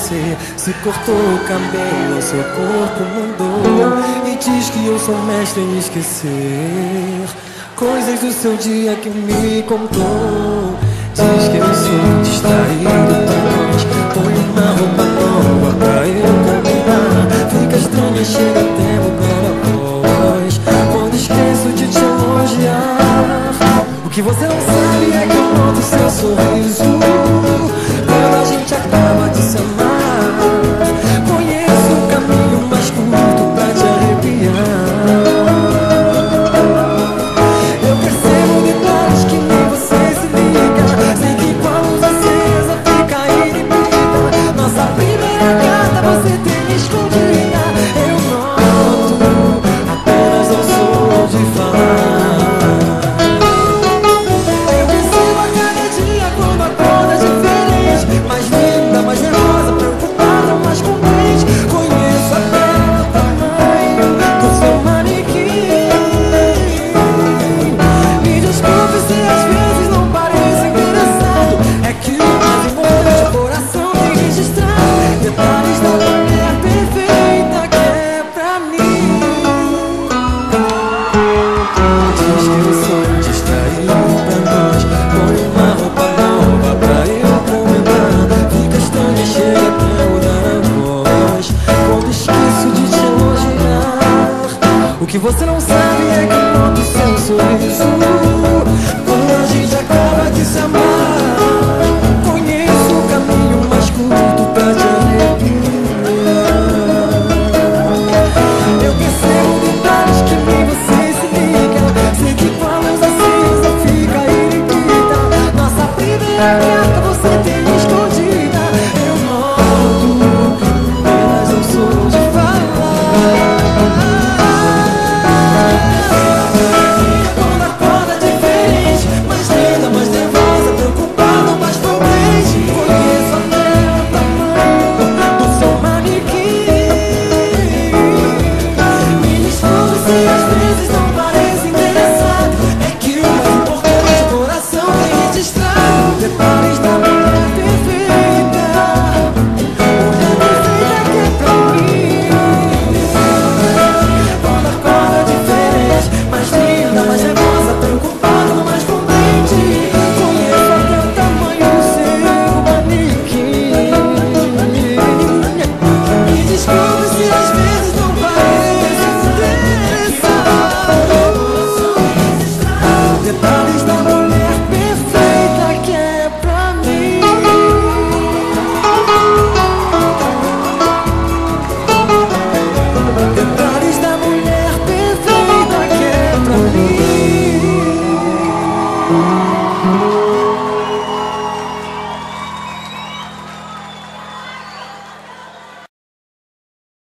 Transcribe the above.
você se cortou o cabelo, seu corpo mudou. E diz que eu sou mestre em esquecer coisas do seu dia que me contou. Diz que eu sou distraído demais, põe uma roupa nova pra eu combinar. Fica estranha, chega até bugar a voz quando esqueço de te elogiar. O que você não sabe é que eu noto seu sorriso